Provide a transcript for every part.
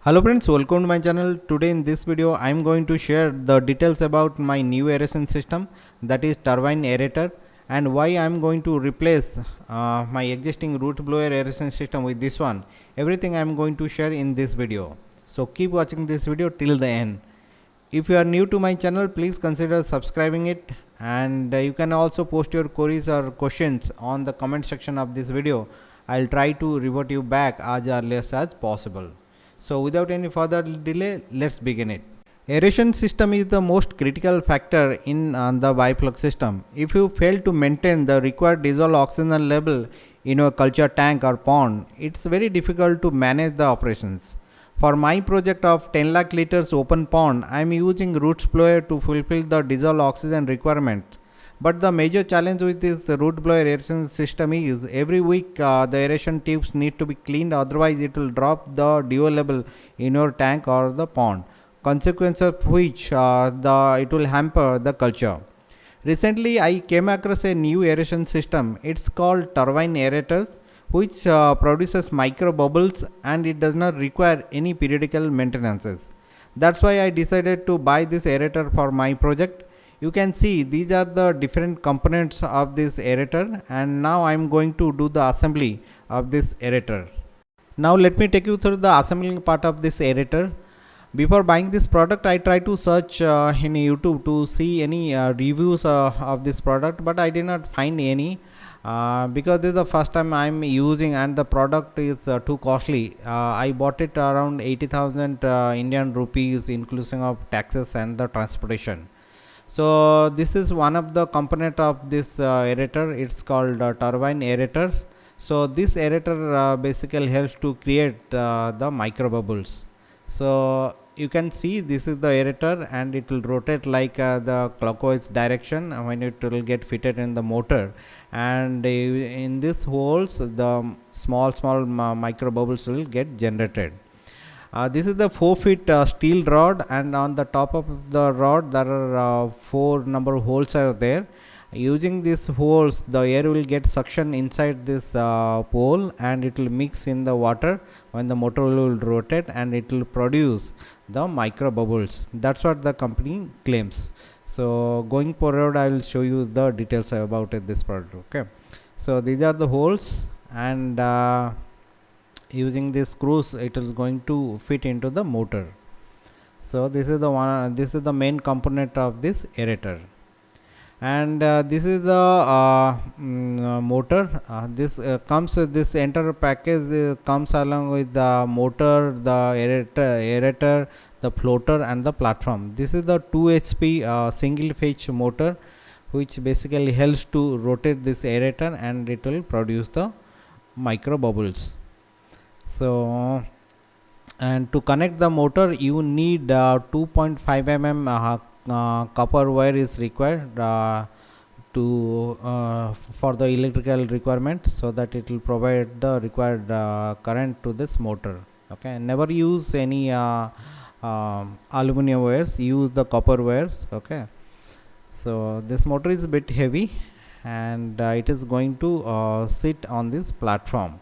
Hello friends, welcome to my channel. Today in this video I am going to share the details about my new aeration system, that is turbine aerator, and why I am going to replace my existing root blower aeration system with this one. Everything I am going to share in this video. So keep watching this video till the end. If you are new to my channel, please consider subscribing it, and you can also post your queries or questions on the comment section of this video. I'll try to revert you back as early as possible. So without any further delay, let's begin it. Aeration system is the most critical factor in the biflux system. If you fail to maintain the required dissolved oxygen level in your culture tank or pond, it's very difficult to manage the operations. For my project of 10 lakh liters open pond, I am using roots blower to fulfill the dissolved oxygen requirement. But the major challenge with this root blower aeration system is every week the aeration tubes need to be cleaned, otherwise it will drop the DO level in your tank or the pond, consequence of which it will hamper the culture. Recently I came across a new aeration system. It's called turbine aerators, which produces micro bubbles and it does not require any periodical maintenances. That's why I decided to buy this aerator for my project. You can see these are the different components of this aerator, and now I am going to do the assembly of this aerator. Now let me take you through the assembling part of this aerator. Before buying this product, I tried to search in YouTube to see any reviews of this product, but I did not find any because this is the first time I am using and the product is too costly. I bought it around 80,000 Indian rupees inclusive of taxes and the transportation. So this is one of the component of this aerator. It's called turbine aerator. So this aerator basically helps to create the micro bubbles. So you can see this is the aerator and it will rotate like the clockwise direction when it will get fitted in the motor, and in this holes the small micro bubbles will get generated. This is the 4 feet steel rod, and on the top of the rod there are 4 number holes are there. Using these holes the air will get suction inside this pole and it will mix in the water when the motor will rotate, and it will produce the micro bubbles. That's what the company claims. So going forward I will show you the details about this product. Okay, so these are the holes, and using this screws it is going to fit into the motor. So this is the one, this is the main component of this aerator, and this is the motor. This comes with this entire package comes along with the motor, the aerator, the floater and the platform. This is the 2 HP single phase motor, which basically helps to rotate this aerator and it will produce the micro bubbles. So, and to connect the motor you need 2.5 mm copper wire is required to for the electrical requirement, so that it will provide the required current to this motor. Okay, never use any aluminum wires, use the copper wires. Okay, so this motor is a bit heavy and it is going to sit on this platform.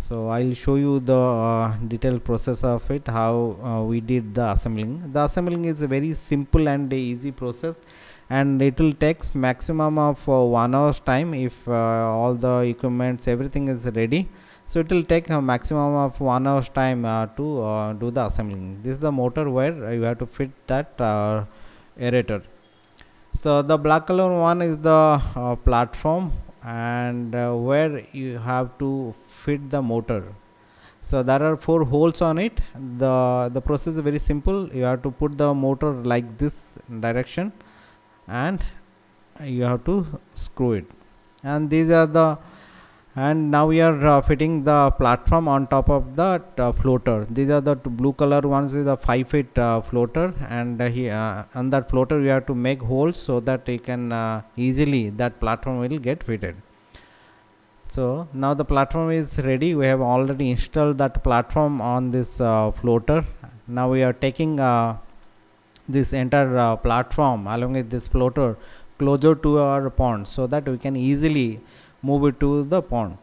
So I'll show you the detailed process of it, how we did the assembling. The assembling is a very simple and easy process, and it will take maximum of 1 hour's time if all the equipments everything is ready. So it will take a maximum of 1 hour's time to do the assembling. This is the motor where you have to fit that aerator. So the black color one is the platform, and where you have to fit the motor. So there are 4 holes on it. The process is very simple. You have to put the motor like this direction and you have to screw it, and these are the, and now we are fitting the platform on top of the floater. These are the blue color ones is the 5 feet floater, and here on that floater we have to make holes so that you can easily that platform will get fitted. So now the platform is ready. We have already installed that platform on this floater. Now we are taking this entire platform along with this floater closer to our pond, so that we can easily move it to the pond.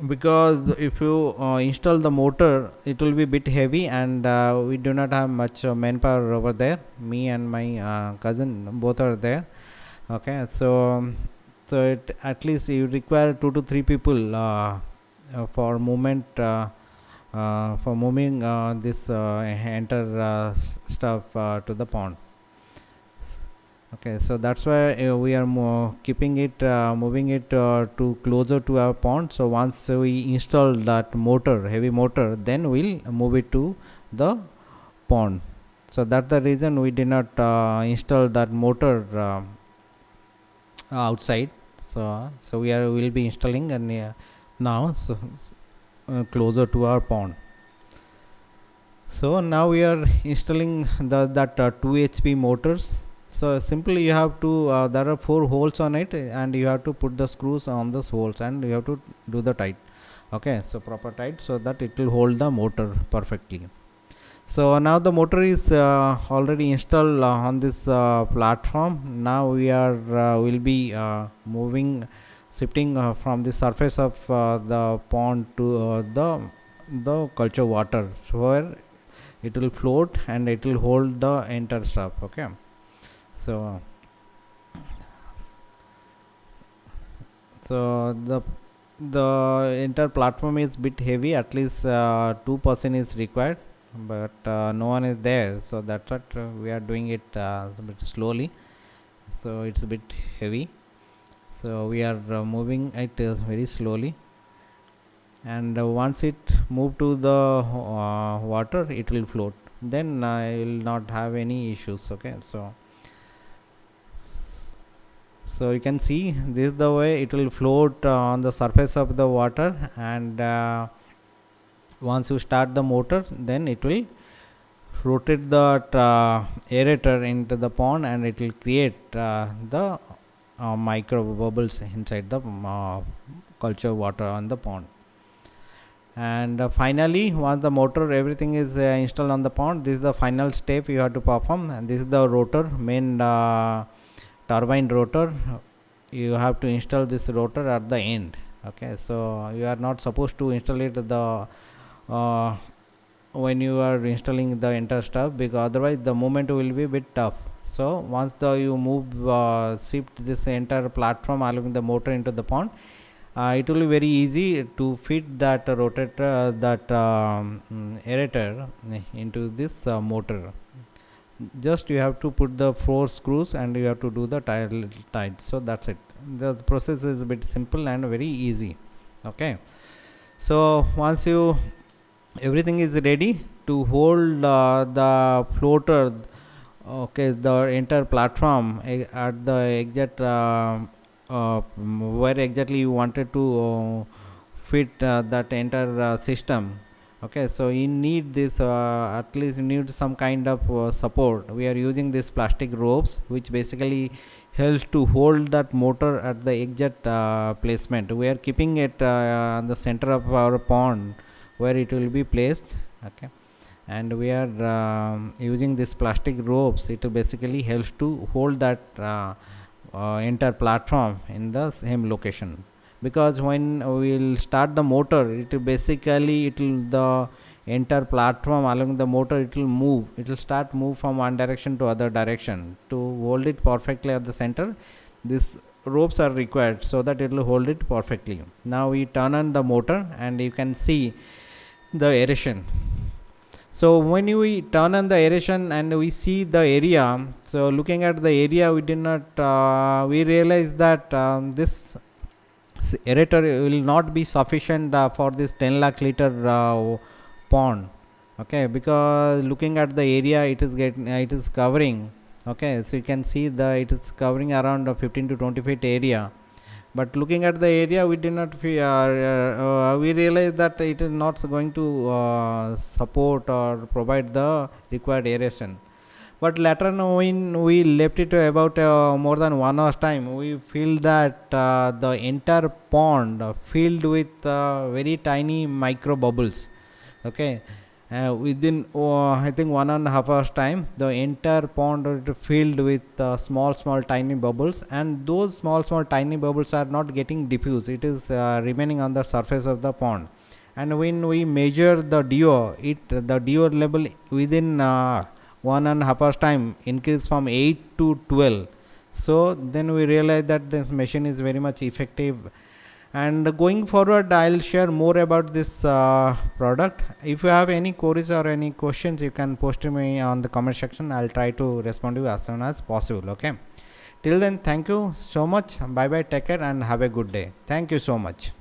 because if you install the motor, it will be bit heavy, and we do not have much manpower over there. Me and my cousin both are there. Okay, so it, at least you require 2 to 3 people for movement, for moving this enter stuff to the pond. Okay, so that's why we are keeping it, moving it to closer to our pond. So once we install that motor, heavy motor, then we'll move it to the pond. So that's the reason we did not install that motor outside. So we will be installing and now, so closer to our pond. So now we are installing that 2 HP motors. So simply you have to there are 4 holes on it, and you have to put the screws on those holes, and you have to do the tight. Okay, so proper tight, so that it will hold the motor perfectly. So now the motor is already installed on this platform. Now we are will be moving, shifting from the surface of the pond to the culture water, so where it will float and it will hold the entire stuff. Okay, so the entire platform is bit heavy. At least 2% is required, but no one is there, so that's what we are doing it a bit slowly. So it's a bit heavy, so we are moving it very slowly, and once it move to the water, it will float. Then I will not have any issues. Okay, so you can see this is the way it will float on the surface of the water, and once you start the motor, then it will rotate the aerator into the pond, and it will create the micro bubbles inside the culture water on the pond. And finally, once the motor everything is installed on the pond, this is the final step you have to perform, and this is the rotor, main turbine rotor. You have to install this rotor at the end. Okay, so you are not supposed to install it the when you are installing the entire stuff, because otherwise the movement will be a bit tough. So once you move shift this entire platform along the motor into the pond, it will be very easy to fit that rotator, that aerator into this motor. Just you have to put the 4 screws, and you have to do the tight. So that's it. The process is a bit simple and very easy. Okay, so once everything is ready to hold the floater, okay, the entire platform at the exact where exactly you wanted to fit that entire system. Okay, so you need this at least you need some kind of support. We are using this plastic ropes, which basically helps to hold that motor at the exact placement. We are keeping it on the center of our pond, where it will be placed. Okay, and we are using this plastic ropes. It basically helps to hold that entire platform in the same location, because when we will start the motor, it will the entire platform along the motor, it will start move from one direction to other direction. To hold it perfectly at the center, these ropes are required, so that it will hold it perfectly. Now we turn on the motor, and you can see the aeration. So when we turn on the aeration and we see the area, so looking at the area, we did not we realize that this aerator will not be sufficient for this 10 lakh liter pond. Okay, because looking at the area, it is covering. Okay, so you can see it is covering around 15 to 20 feet area, but looking at the area, we did not we realize that it is not going to support or provide the required aeration. But later on, when we left it about more than 1 hour's time, we feel that the entire pond filled with very tiny micro bubbles. Okay, within I think 1.5 hours time, the entire pond is filled with small tiny bubbles, and those small tiny bubbles are not getting diffused. It is remaining on the surface of the pond. And when we measure the DO, the DO level within 1.5 hours time increase from 8 to 12. So then we realize that this machine is very much effective. And going forward, I'll share more about this product. If you have any queries or any questions, you can post to me on the comment section. I'll try to respond to you as soon as possible. Okay, till then, thank you so much. Bye bye, take care, and have a good day. Thank you so much.